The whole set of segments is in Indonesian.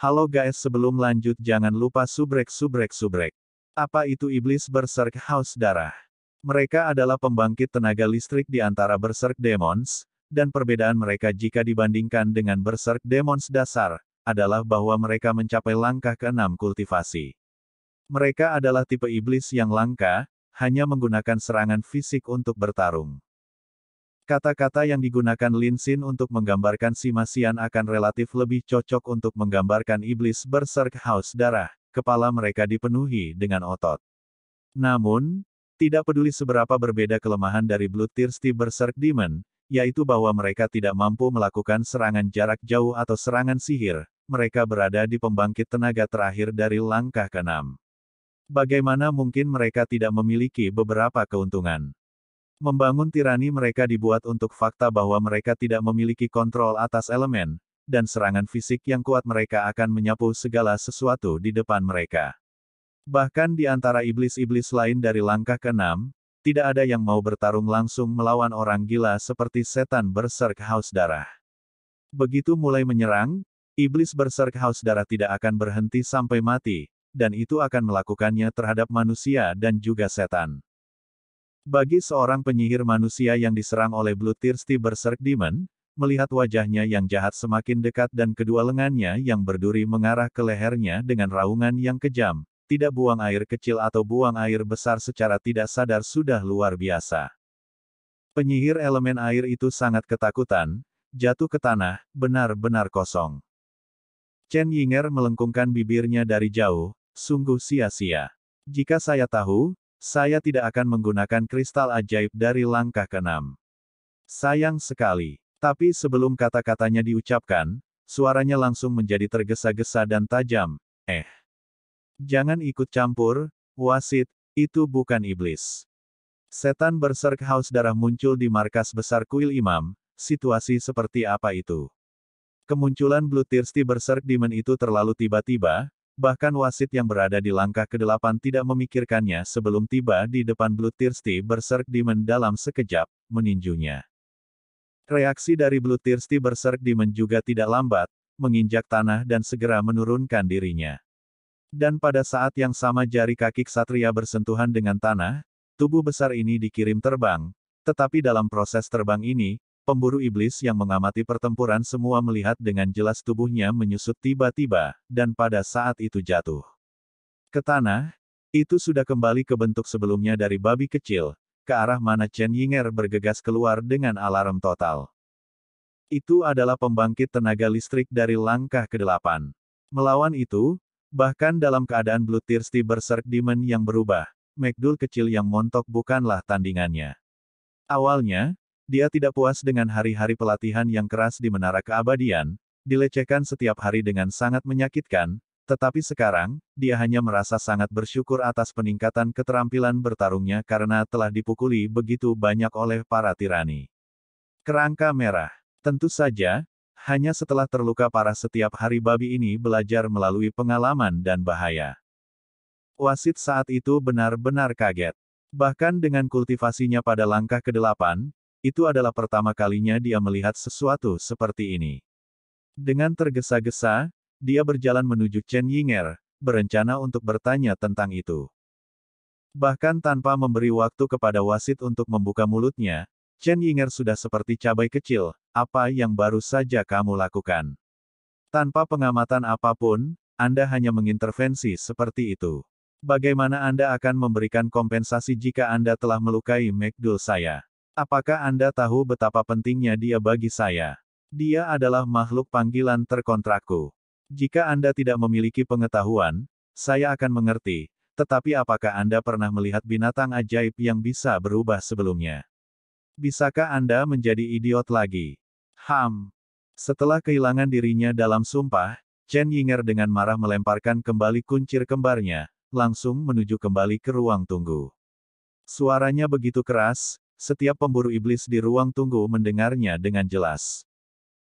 Halo guys, sebelum lanjut jangan lupa subrek. Apa itu iblis Berserk Haus Darah? Mereka adalah pembangkit tenaga listrik di antara Berserk Demons, dan perbedaan mereka jika dibandingkan dengan Berserk Demons dasar, adalah bahwa mereka mencapai langkah ke-6 kultivasi. Mereka adalah tipe iblis yang langka, hanya menggunakan serangan fisik untuk bertarung. Kata-kata yang digunakan Lin Xin untuk menggambarkan si Masian akan relatif lebih cocok untuk menggambarkan iblis Berserk Haus Darah, kepala mereka dipenuhi dengan otot. Namun, tidak peduli seberapa berbeda kelemahan dari Bloodthirsty Berserk Demon, yaitu bahwa mereka tidak mampu melakukan serangan jarak jauh atau serangan sihir, mereka berada di pembangkit tenaga terakhir dari langkah ke-6. Bagaimana mungkin mereka tidak memiliki beberapa keuntungan? Membangun tirani mereka dibuat untuk fakta bahwa mereka tidak memiliki kontrol atas elemen, dan serangan fisik yang kuat mereka akan menyapu segala sesuatu di depan mereka. Bahkan di antara iblis-iblis lain dari langkah ke-6, tidak ada yang mau bertarung langsung melawan orang gila seperti setan Berserk Haus Darah. Begitu mulai menyerang, iblis Berserk Haus Darah tidak akan berhenti sampai mati, dan itu akan melakukannya terhadap manusia dan juga setan. Bagi seorang penyihir manusia yang diserang oleh Bloodthirsty Berserk Demon, melihat wajahnya yang jahat semakin dekat dan kedua lengannya yang berduri mengarah ke lehernya dengan raungan yang kejam, tidak buang air kecil atau buang air besar secara tidak sadar sudah luar biasa. Penyihir elemen air itu sangat ketakutan, jatuh ke tanah, benar-benar kosong. Chen Yinger melengkungkan bibirnya dari jauh, sungguh sia-sia. Jika saya tahu, saya tidak akan menggunakan kristal ajaib dari langkah ke-6. Sayang sekali. Tapi sebelum kata-katanya diucapkan, suaranya langsung menjadi tergesa-gesa dan tajam. Jangan ikut campur, wasit, itu bukan iblis. Setan Berserk Haus Darah muncul di markas besar kuil imam, situasi seperti apa itu? Kemunculan Bloodthirsty Berserk Demon itu terlalu tiba-tiba, bahkan wasit yang berada di langkah ke-8 tidak memikirkannya sebelum tiba di depan Bloodthirsty Berserk Demon dalam sekejap, meninjunya. Reaksi dari Bloodthirsty Berserk Demon juga tidak lambat, menginjak tanah dan segera menurunkan dirinya. Dan pada saat yang sama jari kaki ksatria bersentuhan dengan tanah, tubuh besar ini dikirim terbang, tetapi dalam proses terbang ini, pemburu iblis yang mengamati pertempuran semua melihat dengan jelas tubuhnya menyusut tiba-tiba, dan pada saat itu jatuh ke tanah, itu sudah kembali ke bentuk sebelumnya dari babi kecil, ke arah mana Chen Yinger bergegas keluar dengan alarm total. Itu adalah pembangkit tenaga listrik dari langkah ke-8. Melawan itu, bahkan dalam keadaan Bloodthirsty Berserk Demon yang berubah, Magdul kecil yang montok bukanlah tandingannya. Awalnya, dia tidak puas dengan hari-hari pelatihan yang keras di Menara Keabadian, dilecehkan setiap hari dengan sangat menyakitkan, tetapi sekarang, dia hanya merasa sangat bersyukur atas peningkatan keterampilan bertarungnya karena telah dipukuli begitu banyak oleh para tirani. Kerangka merah. Tentu saja, hanya setelah terluka parah setiap hari babi ini belajar melalui pengalaman dan bahaya. Wasit saat itu benar-benar kaget. Bahkan dengan kultivasinya pada langkah ke-8, itu adalah pertama kalinya dia melihat sesuatu seperti ini. Dengan tergesa-gesa, dia berjalan menuju Chen Yinger, berencana untuk bertanya tentang itu. Bahkan tanpa memberi waktu kepada wasit untuk membuka mulutnya, Chen Yinger sudah seperti cabai kecil, apa yang baru saja kamu lakukan? Tanpa pengamatan apapun, Anda hanya mengintervensi seperti itu. Bagaimana Anda akan memberikan kompensasi jika Anda telah melukai Magdul saya? Apakah Anda tahu betapa pentingnya dia bagi saya? Dia adalah makhluk panggilan terkontrakku. Jika Anda tidak memiliki pengetahuan, saya akan mengerti, tetapi apakah Anda pernah melihat binatang ajaib yang bisa berubah sebelumnya? Bisakah Anda menjadi idiot lagi? Setelah kehilangan dirinya dalam sumpah, Chen Yinger dengan marah melemparkan kembali kuncir kembarnya, langsung menuju kembali ke ruang tunggu. Suaranya begitu keras, setiap pemburu iblis di ruang tunggu mendengarnya dengan jelas.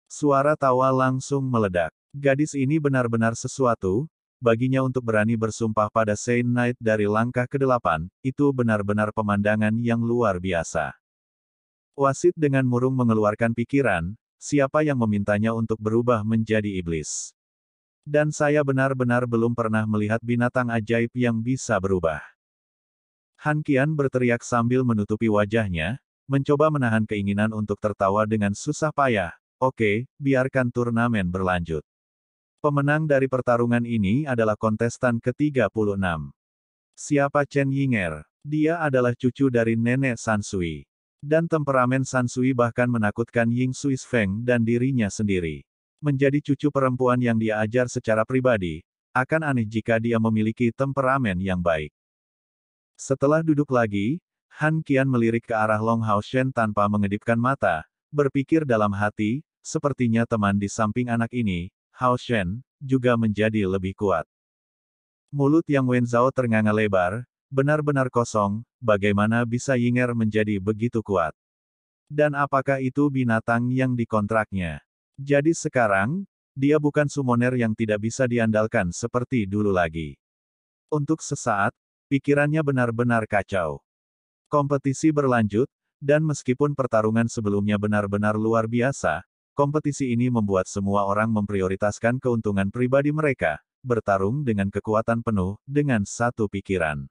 Suara tawa langsung meledak. Gadis ini benar-benar sesuatu, baginya untuk berani bersumpah pada Saint Knight dari langkah ke-8, itu benar-benar pemandangan yang luar biasa. Wasit dengan murung mengeluarkan pikiran, siapa yang memintanya untuk berubah menjadi iblis? Dan saya benar-benar belum pernah melihat binatang ajaib yang bisa berubah. Han Qian berteriak sambil menutupi wajahnya, mencoba menahan keinginan untuk tertawa dengan susah payah. Oke, biarkan turnamen berlanjut. Pemenang dari pertarungan ini adalah kontestan ke-36. Siapa Chen Yinger? Dia adalah cucu dari nenek Sansui. Dan temperamen Sansui bahkan menakutkan Ying Suis Feng dan dirinya sendiri. Menjadi cucu perempuan yang dia ajar secara pribadi, akan aneh jika dia memiliki temperamen yang baik. Setelah duduk lagi, Han Qian melirik ke arah Long Haoshen tanpa mengedipkan mata, berpikir dalam hati, sepertinya teman di samping anak ini, Haoshen, juga menjadi lebih kuat. Mulut Yang Wenzhao ternganga lebar, benar-benar kosong, bagaimana bisa Yinger menjadi begitu kuat? Dan apakah itu binatang yang dikontraknya? Jadi sekarang, dia bukan summoner yang tidak bisa diandalkan seperti dulu lagi. Untuk sesaat, pikirannya benar-benar kacau. Kompetisi berlanjut, dan meskipun pertarungan sebelumnya benar-benar luar biasa, kompetisi ini membuat semua orang memprioritaskan keuntungan pribadi mereka, bertarung dengan kekuatan penuh, dengan satu pikiran.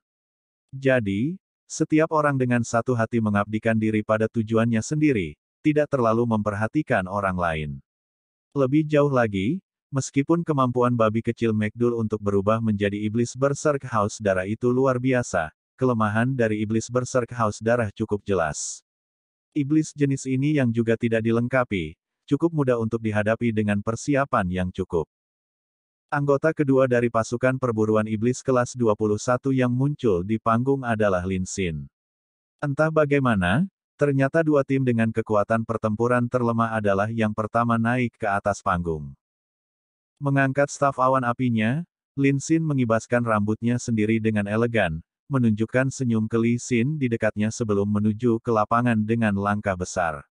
Jadi, setiap orang dengan satu hati mengabdikan diri pada tujuannya sendiri, tidak terlalu memperhatikan orang lain. Lebih jauh lagi, meskipun kemampuan babi kecil McDool untuk berubah menjadi iblis Berserk Haus Darah itu luar biasa, kelemahan dari iblis Berserk Haus Darah cukup jelas. Iblis jenis ini yang juga tidak dilengkapi, cukup mudah untuk dihadapi dengan persiapan yang cukup. Anggota kedua dari pasukan perburuan iblis kelas 21 yang muncul di panggung adalah Lin Xin. Entah bagaimana, ternyata dua tim dengan kekuatan pertempuran terlemah adalah yang pertama naik ke atas panggung. Mengangkat staf awan apinya, Lin Xin mengibaskan rambutnya sendiri dengan elegan, menunjukkan senyum ke Li Xin di dekatnya sebelum menuju ke lapangan dengan langkah besar.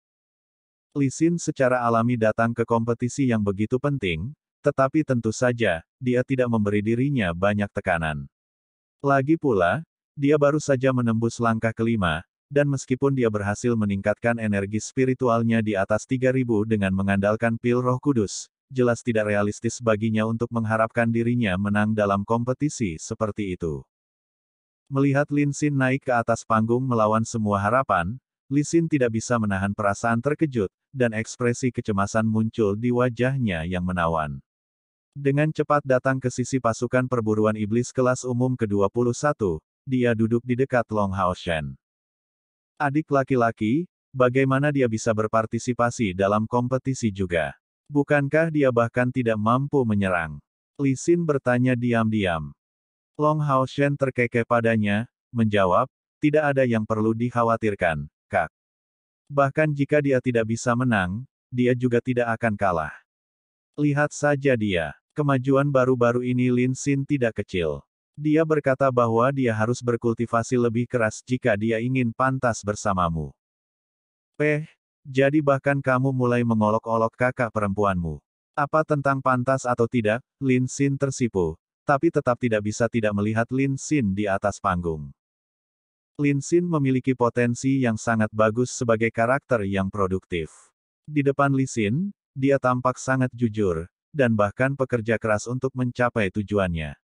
Li Xin secara alami datang ke kompetisi yang begitu penting, tetapi tentu saja, dia tidak memberi dirinya banyak tekanan. Lagi pula, dia baru saja menembus langkah kelima, dan meskipun dia berhasil meningkatkan energi spiritualnya di atas 3000 dengan mengandalkan pil Roh Kudus, jelas tidak realistis baginya untuk mengharapkan dirinya menang dalam kompetisi seperti itu. Melihat Lin Xin naik ke atas panggung melawan semua harapan, Li Xin tidak bisa menahan perasaan terkejut, dan ekspresi kecemasan muncul di wajahnya yang menawan. Dengan cepat datang ke sisi pasukan perburuan iblis kelas umum ke-21, dia duduk di dekat Long Haoshen. Adik laki-laki, bagaimana dia bisa berpartisipasi dalam kompetisi juga? Bukankah dia bahkan tidak mampu menyerang? Li Xin bertanya diam-diam. Long Haoshen terkekeh padanya, menjawab, tidak ada yang perlu dikhawatirkan, Kak. Bahkan jika dia tidak bisa menang, dia juga tidak akan kalah. Lihat saja dia. Kemajuan baru-baru ini Lin Xin tidak kecil. Dia berkata bahwa dia harus berkultivasi lebih keras jika dia ingin pantas bersamamu. Jadi bahkan kamu mulai mengolok-olok kakak perempuanmu. Apa tentang pantas atau tidak, Lin Xin tersipu, tapi tetap tidak bisa tidak melihat Lin Xin di atas panggung. Lin Xin memiliki potensi yang sangat bagus sebagai karakter yang produktif. Di depan Li Xin, dia tampak sangat jujur, dan bahkan pekerja keras untuk mencapai tujuannya.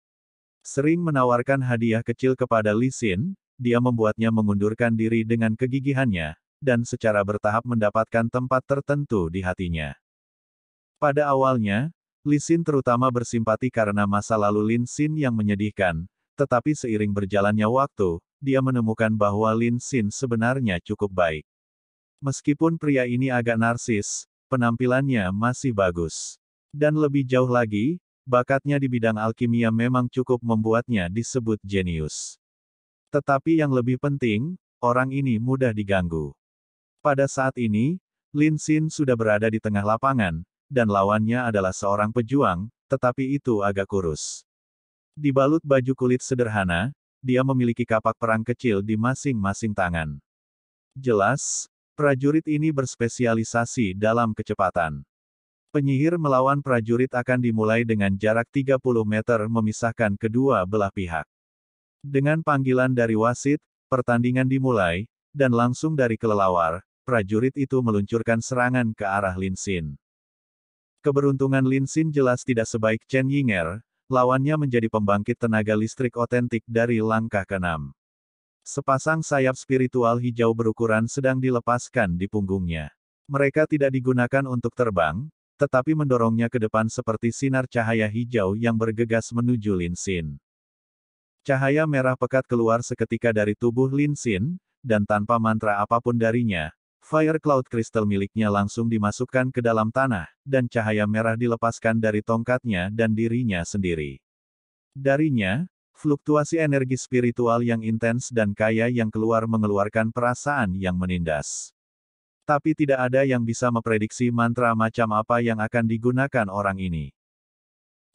Sering menawarkan hadiah kecil kepada Li Xin, dia membuatnya mengundurkan diri dengan kegigihannya, dan secara bertahap mendapatkan tempat tertentu di hatinya. Pada awalnya, Li Xin terutama bersimpati karena masa lalu Lin Xin yang menyedihkan, tetapi seiring berjalannya waktu, dia menemukan bahwa Lin Xin sebenarnya cukup baik. Meskipun pria ini agak narsis, penampilannya masih bagus. Dan lebih jauh lagi, bakatnya di bidang alkimia memang cukup membuatnya disebut jenius. Tetapi yang lebih penting, orang ini mudah diganggu. Pada saat ini, Lin Xin sudah berada di tengah lapangan, dan lawannya adalah seorang pejuang, tetapi itu agak kurus. Dibalut baju kulit sederhana, dia memiliki kapak perang kecil di masing-masing tangan. Jelas, prajurit ini berspesialisasi dalam kecepatan. Penyihir melawan prajurit akan dimulai dengan jarak 30 meter memisahkan kedua belah pihak. Dengan panggilan dari wasit, pertandingan dimulai, dan langsung dari kelelawar, prajurit itu meluncurkan serangan ke arah Lin Xin. Keberuntungan Lin Xin jelas tidak sebaik Chen Yinger, lawannya menjadi pembangkit tenaga listrik otentik dari langkah ke-6. Sepasang sayap spiritual hijau berukuran sedang dilepaskan di punggungnya. Mereka tidak digunakan untuk terbang, tetapi mendorongnya ke depan seperti sinar cahaya hijau yang bergegas menuju Lin Xin. Cahaya merah pekat keluar seketika dari tubuh Lin Xin, dan tanpa mantra apapun darinya, Fire Cloud Crystal miliknya langsung dimasukkan ke dalam tanah, dan cahaya merah dilepaskan dari tongkatnya dan dirinya sendiri. Darinya, fluktuasi energi spiritual yang intens dan kaya yang keluar mengeluarkan perasaan yang menindas. Tapi tidak ada yang bisa memprediksi mantra macam apa yang akan digunakan orang ini.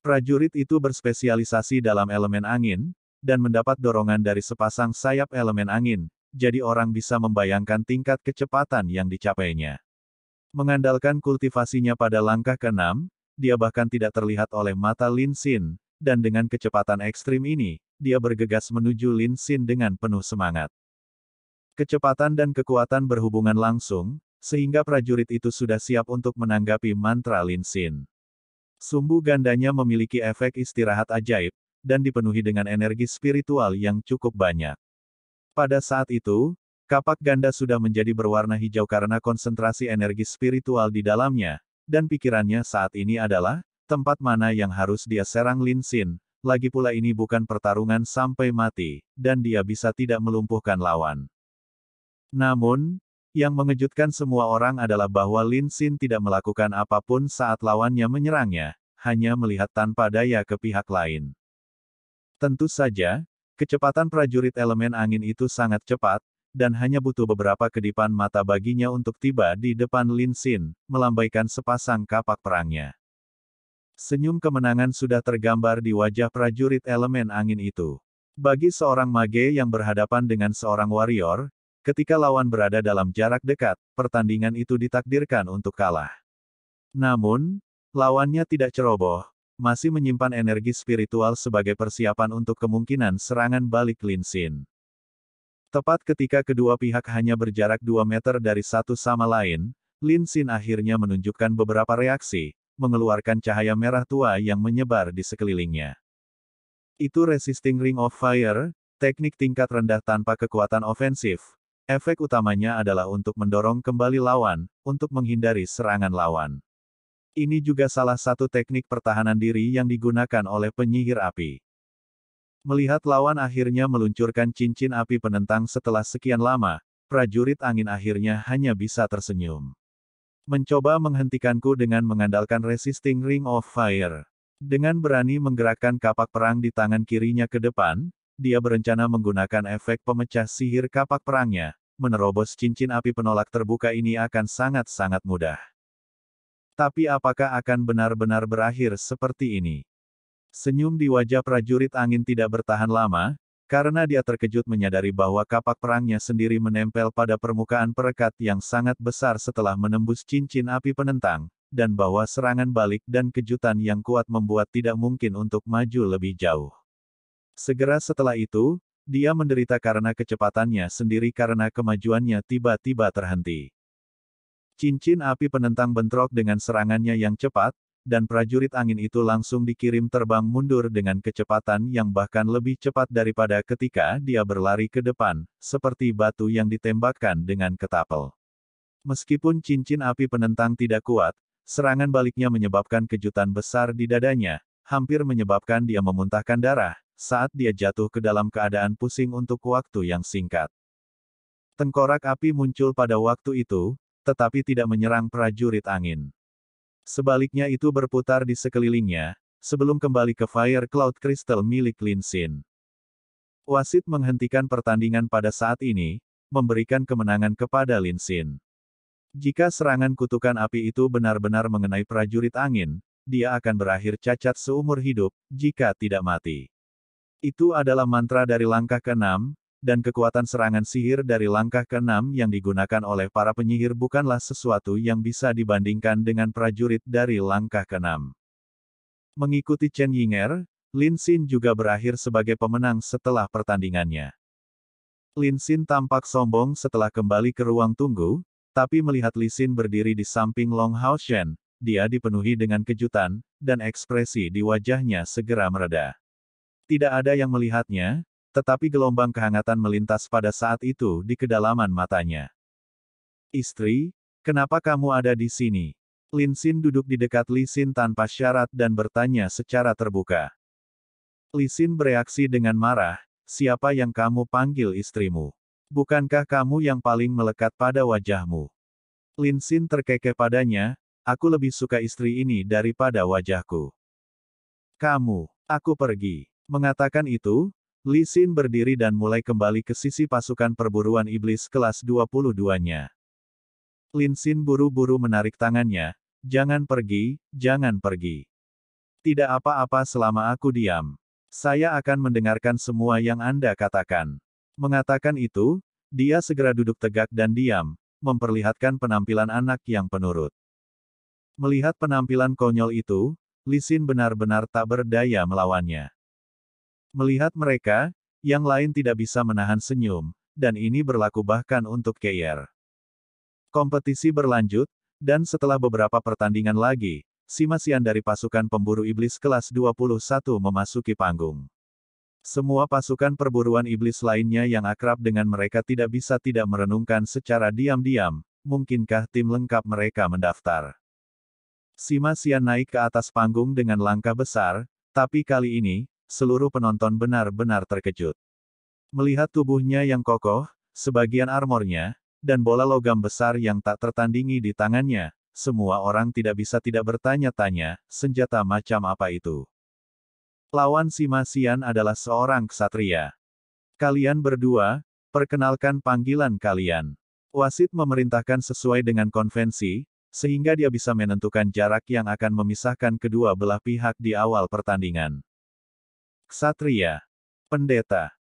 Prajurit itu berspesialisasi dalam elemen angin, dan mendapat dorongan dari sepasang sayap elemen angin, jadi orang bisa membayangkan tingkat kecepatan yang dicapainya. Mengandalkan kultivasinya pada langkah ke-6, dia bahkan tidak terlihat oleh mata Lin Xin, dan dengan kecepatan ekstrim ini, dia bergegas menuju Lin Xin dengan penuh semangat. Kecepatan dan kekuatan berhubungan langsung, sehingga prajurit itu sudah siap untuk menanggapi mantra Lin Xin. Sumbu gandanya memiliki efek istirahat ajaib, dan dipenuhi dengan energi spiritual yang cukup banyak. Pada saat itu, kapak ganda sudah menjadi berwarna hijau karena konsentrasi energi spiritual di dalamnya, dan pikirannya saat ini adalah, tempat mana yang harus dia serang Lin Xin, lagi pula ini bukan pertarungan sampai mati, dan dia bisa tidak melumpuhkan lawan. Namun, yang mengejutkan semua orang adalah bahwa Lin Xin tidak melakukan apapun saat lawannya menyerangnya, hanya melihat tanpa daya ke pihak lain. Tentu saja, kecepatan prajurit elemen angin itu sangat cepat, dan hanya butuh beberapa kedipan mata baginya untuk tiba di depan Lin Xin, melambaikan sepasang kapak perangnya. Senyum kemenangan sudah tergambar di wajah prajurit elemen angin itu. Bagi seorang mage yang berhadapan dengan seorang warrior, ketika lawan berada dalam jarak dekat, pertandingan itu ditakdirkan untuk kalah. Namun, lawannya tidak ceroboh, masih menyimpan energi spiritual sebagai persiapan untuk kemungkinan serangan balik Lin Xin. Tepat ketika kedua pihak hanya berjarak 2 meter dari satu sama lain, Lin Xin akhirnya menunjukkan beberapa reaksi, mengeluarkan cahaya merah tua yang menyebar di sekelilingnya. Itu Resisting Ring of Fire, teknik tingkat rendah tanpa kekuatan ofensif. Efek utamanya adalah untuk mendorong kembali lawan, untuk menghindari serangan lawan. Ini juga salah satu teknik pertahanan diri yang digunakan oleh penyihir api. Melihat lawan akhirnya meluncurkan cincin api penentang setelah sekian lama, prajurit angin akhirnya hanya bisa tersenyum. Mencoba menghentikanku dengan mengandalkan Resisting Ring of Fire. Dengan berani menggerakkan kapak perang di tangan kirinya ke depan, dia berencana menggunakan efek pemecah sihir kapak perangnya. Menerobos cincin api penolak terbuka ini akan sangat-sangat mudah. Tapi apakah akan benar-benar berakhir seperti ini? Senyum di wajah prajurit angin tidak bertahan lama, karena dia terkejut menyadari bahwa kapak perangnya sendiri menempel pada permukaan perekat yang sangat besar setelah menembus cincin api penentang, dan bahwa serangan balik dan kejutan yang kuat membuat tidak mungkin untuk maju lebih jauh. Segera setelah itu, dia menderita karena kecepatannya sendiri karena kemajuannya tiba-tiba terhenti. Cincin api penentang bentrok dengan serangannya yang cepat, dan prajurit angin itu langsung dikirim terbang mundur dengan kecepatan yang bahkan lebih cepat daripada ketika dia berlari ke depan, seperti batu yang ditembakkan dengan ketapel. Meskipun cincin api penentang tidak kuat, serangan baliknya menyebabkan kejutan besar di dadanya, hampir menyebabkan dia memuntahkan darah, saat dia jatuh ke dalam keadaan pusing untuk waktu yang singkat. Tengkorak api muncul pada waktu itu, tetapi tidak menyerang prajurit angin. Sebaliknya itu berputar di sekelilingnya, sebelum kembali ke Fire Cloud Crystal milik Lin Xin. Wasit menghentikan pertandingan pada saat ini, memberikan kemenangan kepada Lin Xin. Jika serangan kutukan api itu benar-benar mengenai prajurit angin, dia akan berakhir cacat seumur hidup, jika tidak mati. Itu adalah mantra dari langkah ke-6, dan kekuatan serangan sihir dari langkah ke-6 yang digunakan oleh para penyihir bukanlah sesuatu yang bisa dibandingkan dengan prajurit dari langkah ke-6. Mengikuti Chen Yinger, Lin Xin juga berakhir sebagai pemenang setelah pertandingannya. Lin Xin tampak sombong setelah kembali ke ruang tunggu, tapi melihat Li Xin berdiri di samping Long Hao Shen, dia dipenuhi dengan kejutan, dan ekspresi di wajahnya segera mereda. Tidak ada yang melihatnya, tetapi gelombang kehangatan melintas pada saat itu di kedalaman matanya. Istri, kenapa kamu ada di sini? Lin Xin duduk di dekat Li Xin tanpa syarat dan bertanya secara terbuka. Li Xin bereaksi dengan marah, siapa yang kamu panggil istrimu? Bukankah kamu yang paling melekat pada wajahmu? Lin Xin terkekeh padanya, aku lebih suka istri ini daripada wajahku. Kamu, aku pergi. Mengatakan itu, Li Xin berdiri dan mulai kembali ke sisi pasukan perburuan iblis kelas 22-nya. Lin Xin buru-buru menarik tangannya, jangan pergi, jangan pergi. Tidak apa-apa selama aku diam. Saya akan mendengarkan semua yang Anda katakan. Mengatakan itu, dia segera duduk tegak dan diam, memperlihatkan penampilan anak yang penurut. Melihat penampilan konyol itu, Li Xin benar-benar tak berdaya melawannya. Melihat mereka, yang lain tidak bisa menahan senyum, dan ini berlaku bahkan untuk Keir. Kompetisi berlanjut, dan setelah beberapa pertandingan lagi, Sima Xian dari pasukan pemburu iblis kelas 21 memasuki panggung. Semua pasukan perburuan iblis lainnya yang akrab dengan mereka tidak bisa tidak merenungkan secara diam-diam, mungkinkah tim lengkap mereka mendaftar. Sima Xian naik ke atas panggung dengan langkah besar, tapi kali ini, seluruh penonton benar-benar terkejut. Melihat tubuhnya yang kokoh, sebagian armornya, dan bola logam besar yang tak tertandingi di tangannya, semua orang tidak bisa tidak bertanya-tanya, senjata macam apa itu? Lawan Sima Xian adalah seorang ksatria. Kalian berdua, perkenalkan panggilan kalian. Wasit memerintahkan sesuai dengan konvensi, sehingga dia bisa menentukan jarak yang akan memisahkan kedua belah pihak di awal pertandingan. Ksatria. Pendeta.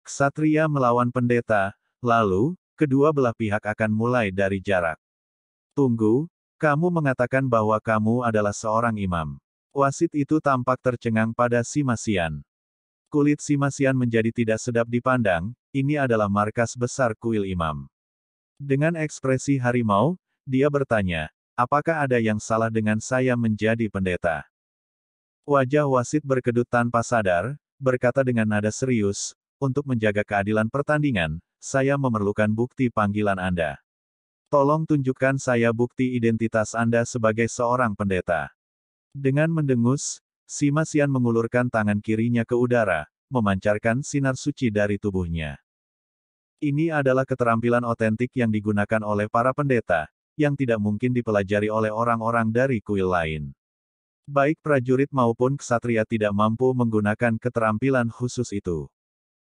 Ksatria melawan pendeta, lalu, kedua belah pihak akan mulai dari jarak. Tunggu, kamu mengatakan bahwa kamu adalah seorang imam. Wasit itu tampak tercengang pada Sima Xian. Kulit Sima Xian menjadi tidak sedap dipandang, ini adalah markas besar kuil imam. Dengan ekspresi harimau, dia bertanya, apakah ada yang salah dengan saya menjadi pendeta? Wajah wasit berkedut tanpa sadar, berkata dengan nada serius, untuk menjaga keadilan pertandingan, saya memerlukan bukti panggilan Anda. Tolong tunjukkan saya bukti identitas Anda sebagai seorang pendeta. Dengan mendengus, Sima Xian mengulurkan tangan kirinya ke udara, memancarkan sinar suci dari tubuhnya. Ini adalah keterampilan otentik yang digunakan oleh para pendeta, yang tidak mungkin dipelajari oleh orang-orang dari kuil lain. Baik prajurit maupun ksatria tidak mampu menggunakan keterampilan khusus itu.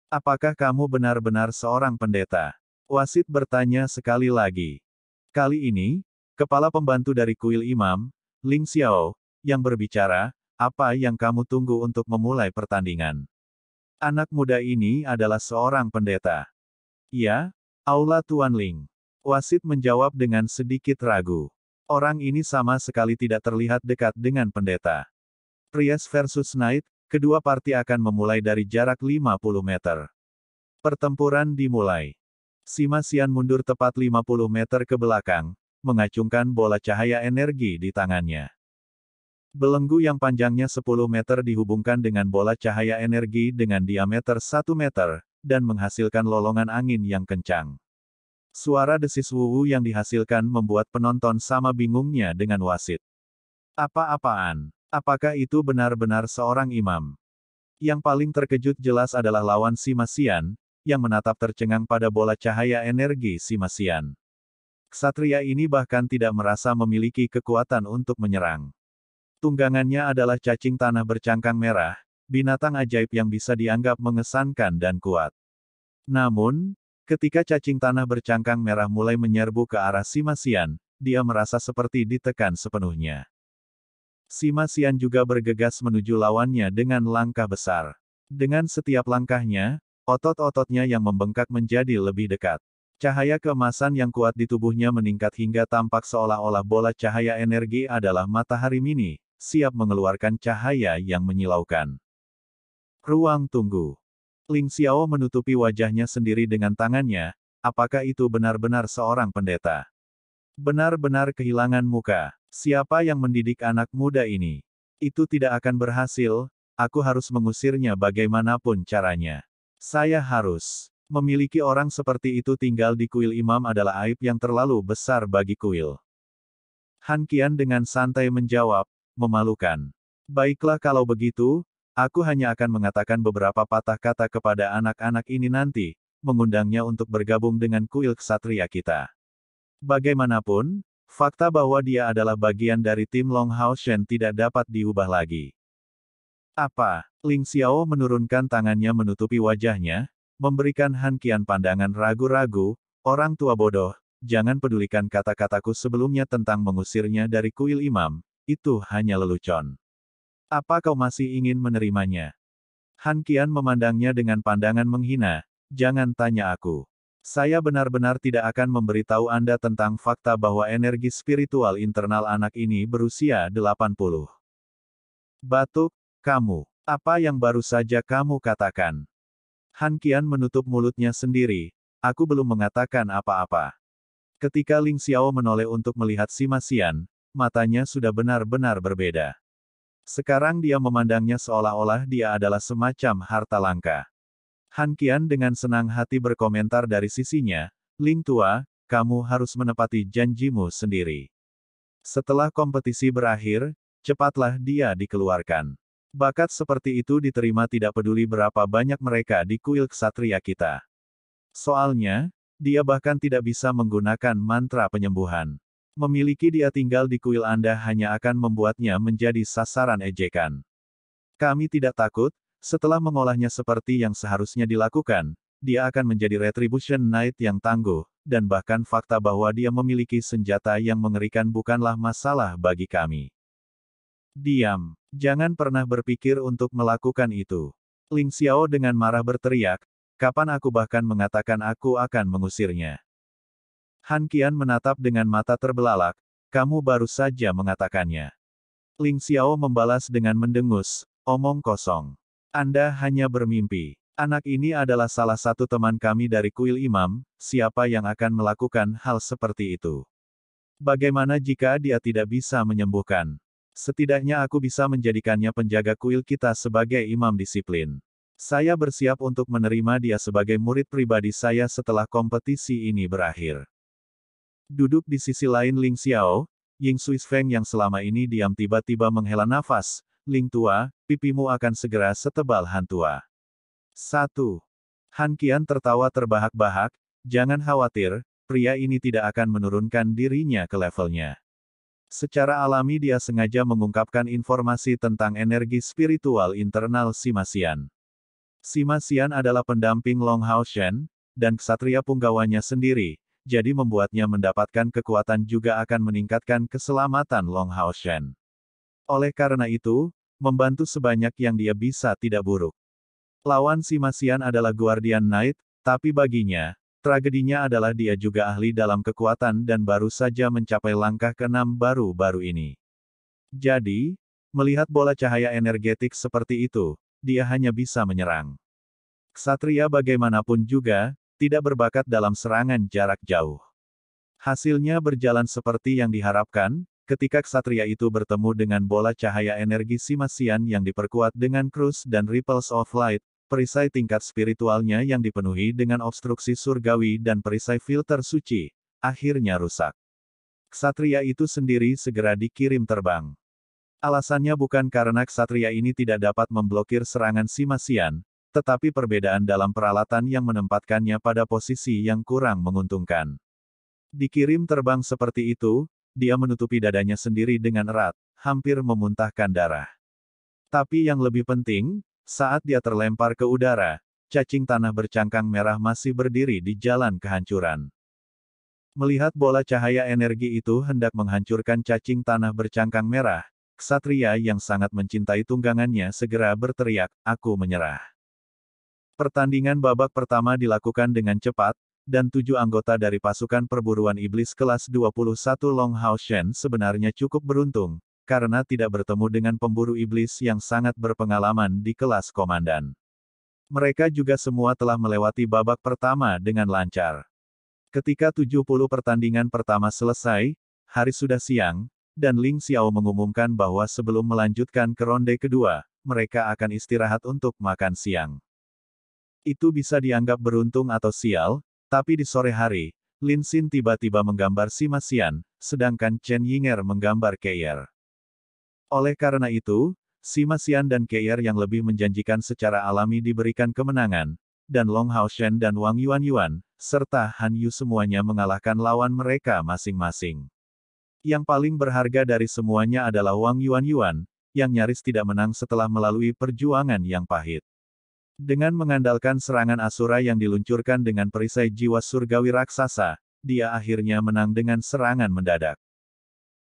Apakah kamu benar-benar seorang pendeta? Wasit bertanya sekali lagi. Kali ini, kepala pembantu dari kuil imam, Ling Xiao, yang berbicara, apa yang kamu tunggu untuk memulai pertandingan? Anak muda ini adalah seorang pendeta. Ya, Aula Tuan Ling. Wasit menjawab dengan sedikit ragu. Orang ini sama sekali tidak terlihat dekat dengan pendeta. Priest versus Knight, kedua parti akan memulai dari jarak 50 meter. Pertempuran dimulai. Sima Xian mundur tepat 50 meter ke belakang, mengacungkan bola cahaya energi di tangannya. Belenggu yang panjangnya 10 meter dihubungkan dengan bola cahaya energi dengan diameter 1 meter, dan menghasilkan lolongan angin yang kencang. Suara desis wuwu yang dihasilkan membuat penonton sama bingungnya dengan wasit. Apa-apaan? Apakah itu benar-benar seorang imam? Yang paling terkejut jelas adalah lawan Sima Xian, yang menatap tercengang pada bola cahaya energi Sima Xian. Ksatria ini bahkan tidak merasa memiliki kekuatan untuk menyerang. Tunggangannya adalah cacing tanah bercangkang merah, binatang ajaib yang bisa dianggap mengesankan dan kuat. Namun, ketika cacing tanah bercangkang merah mulai menyerbu ke arah Sima Xian, dia merasa seperti ditekan sepenuhnya. Sima Xian juga bergegas menuju lawannya dengan langkah besar. Dengan setiap langkahnya, otot-ototnya yang membengkak menjadi lebih dekat. Cahaya keemasan yang kuat di tubuhnya meningkat hingga tampak seolah-olah bola cahaya energi adalah matahari mini, siap mengeluarkan cahaya yang menyilaukan. Ruang tunggu. Ling Xiao menutupi wajahnya sendiri dengan tangannya, apakah itu benar-benar seorang pendeta? Benar-benar kehilangan muka. Siapa yang mendidik anak muda ini? Itu tidak akan berhasil, aku harus mengusirnya bagaimanapun caranya. Saya harus. Memiliki orang seperti itu tinggal di kuil imam adalah aib yang terlalu besar bagi kuil. Han Qian dengan santai menjawab, memalukan. Baiklah kalau begitu, aku hanya akan mengatakan beberapa patah kata kepada anak-anak ini nanti, mengundangnya untuk bergabung dengan kuil ksatria kita. Bagaimanapun, fakta bahwa dia adalah bagian dari tim Long Hao Shen tidak dapat diubah lagi. Apa? Ling Xiao menurunkan tangannya menutupi wajahnya, memberikan Han Qian pandangan ragu-ragu, orang tua bodoh, jangan pedulikan kata-kataku sebelumnya tentang mengusirnya dari kuil imam, itu hanya lelucon. Apa kau masih ingin menerimanya? Han Qian memandangnya dengan pandangan menghina, jangan tanya aku. Saya benar-benar tidak akan memberitahu Anda tentang fakta bahwa energi spiritual internal anak ini berusia 80. Batuk, kamu. Apa yang baru saja kamu katakan? Han Qian menutup mulutnya sendiri, aku belum mengatakan apa-apa. Ketika Ling Xiao menoleh untuk melihat Sima Xian, matanya sudah benar-benar berbeda. Sekarang dia memandangnya seolah-olah dia adalah semacam harta langka. Han Qian dengan senang hati berkomentar dari sisinya, Ling Tua, kamu harus menepati janjimu sendiri. Setelah kompetisi berakhir, cepatlah dia dikeluarkan. Bakat seperti itu diterima tidak peduli berapa banyak mereka di kuil ksatria kita. Soalnya, dia bahkan tidak bisa menggunakan mantra penyembuhan. Memiliki dia tinggal di kuil Anda hanya akan membuatnya menjadi sasaran ejekan. Kami tidak takut, setelah mengolahnya seperti yang seharusnya dilakukan, dia akan menjadi Retribution Knight yang tangguh, dan bahkan fakta bahwa dia memiliki senjata yang mengerikan bukanlah masalah bagi kami. Diam. Jangan pernah berpikir untuk melakukan itu. Ling Xiao dengan marah berteriak, kapan aku bahkan mengatakan aku akan mengusirnya. Han Qian menatap dengan mata terbelalak, kamu baru saja mengatakannya. Ling Xiao membalas dengan mendengus, omong kosong. Anda hanya bermimpi. Anak ini adalah salah satu teman kami dari kuil imam, siapa yang akan melakukan hal seperti itu? Bagaimana jika dia tidak bisa menyembuhkan? Setidaknya aku bisa menjadikannya penjaga kuil kita sebagai imam disiplin. Saya bersiap untuk menerima dia sebagai murid pribadi saya setelah kompetisi ini berakhir. Duduk di sisi lain Ling Xiao, Ying Suisfeng yang selama ini diam tiba-tiba menghela nafas, Ling Tua, pipimu akan segera setebal hantua. 1. Han Qian tertawa terbahak-bahak, jangan khawatir, pria ini tidak akan menurunkan dirinya ke levelnya. Secara alami dia sengaja mengungkapkan informasi tentang energi spiritual internal Sima Xian. Sima Xian adalah pendamping Long Hao Shen, dan ksatria punggawanya sendiri, jadi membuatnya mendapatkan kekuatan juga akan meningkatkan keselamatan Long Hao Shen. Oleh karena itu, membantu sebanyak yang dia bisa tidak buruk. Lawan Sima Xian adalah Guardian Knight, tapi baginya, tragedinya adalah dia juga ahli dalam kekuatan dan baru saja mencapai langkah ke-6 baru-baru ini. Jadi, melihat bola cahaya energetik seperti itu, dia hanya bisa menyerang. Ksatria bagaimanapun juga, tidak berbakat dalam serangan jarak jauh. Hasilnya berjalan seperti yang diharapkan, ketika ksatria itu bertemu dengan bola cahaya energi Sima Xian yang diperkuat dengan Cruise dan Ripples of Light, perisai tingkat spiritualnya yang dipenuhi dengan obstruksi surgawi dan perisai filter suci, akhirnya rusak. Ksatria itu sendiri segera dikirim terbang. Alasannya bukan karena ksatria ini tidak dapat memblokir serangan Sima Xian, tetapi perbedaan dalam peralatan yang menempatkannya pada posisi yang kurang menguntungkan. Dikirim terbang seperti itu, dia menutupi dadanya sendiri dengan erat, hampir memuntahkan darah. Tapi yang lebih penting, saat dia terlempar ke udara, cacing tanah bercangkang merah masih berdiri di jalan kehancuran. Melihat bola cahaya energi itu hendak menghancurkan cacing tanah bercangkang merah, ksatria yang sangat mencintai tunggangannya segera berteriak, aku menyerah. Pertandingan babak pertama dilakukan dengan cepat, dan 7 anggota dari pasukan perburuan iblis kelas 21 Long Hao Shen sebenarnya cukup beruntung, karena tidak bertemu dengan pemburu iblis yang sangat berpengalaman di kelas komandan. Mereka juga semua telah melewati babak pertama dengan lancar. Ketika 70 pertandingan pertama selesai, hari sudah siang, dan Ling Xiao mengumumkan bahwa sebelum melanjutkan ke ronde kedua, mereka akan istirahat untuk makan siang. Itu bisa dianggap beruntung atau sial, tapi di sore hari, Lin Xin tiba-tiba menggambar Sima Xian, sedangkan Chen Yinger menggambar Keier. Oleh karena itu, Sima Xian dan Keier yang lebih menjanjikan secara alami diberikan kemenangan, dan Long Haoshen dan Wang Yuanyuan, serta Han Yu semuanya mengalahkan lawan mereka masing-masing. Yang paling berharga dari semuanya adalah Wang Yuanyuan, yang nyaris tidak menang setelah melalui perjuangan yang pahit. Dengan mengandalkan serangan Asura yang diluncurkan dengan perisai jiwa surgawi raksasa, dia akhirnya menang dengan serangan mendadak.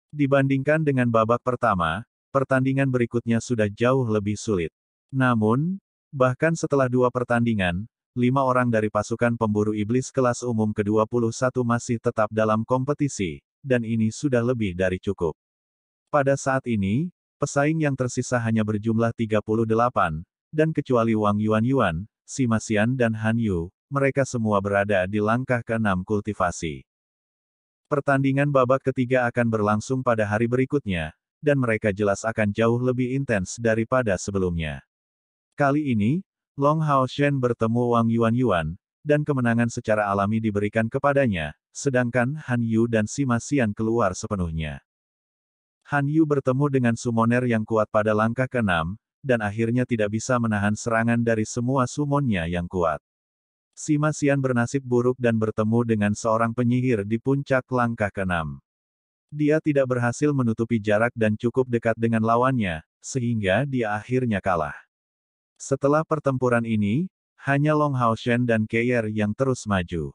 Dibandingkan dengan babak pertama, pertandingan berikutnya sudah jauh lebih sulit. Namun, bahkan setelah 2 pertandingan, 5 orang dari pasukan pemburu iblis kelas umum ke-21 masih tetap dalam kompetisi, dan ini sudah lebih dari cukup. Pada saat ini, pesaing yang tersisa hanya berjumlah 38, dan kecuali Wang Yuanyuan, Sima Xian dan Han Yu, mereka semua berada di langkah ke-6 kultivasi. Pertandingan babak ketiga akan berlangsung pada hari berikutnya, dan mereka jelas akan jauh lebih intens daripada sebelumnya. Kali ini, Long Haoshen bertemu Wang Yuanyuan, dan kemenangan secara alami diberikan kepadanya, sedangkan Han Yu dan Sima Xian keluar sepenuhnya. Han Yu bertemu dengan summoner yang kuat pada langkah ke-6, dan akhirnya tidak bisa menahan serangan dari semua summonnya yang kuat. Sima Xian bernasib buruk dan bertemu dengan seorang penyihir di puncak langkah ke-6. Dia tidak berhasil menutupi jarak dan cukup dekat dengan lawannya, sehingga dia akhirnya kalah. Setelah pertempuran ini, hanya Long Haoshen dan Keier yang terus maju.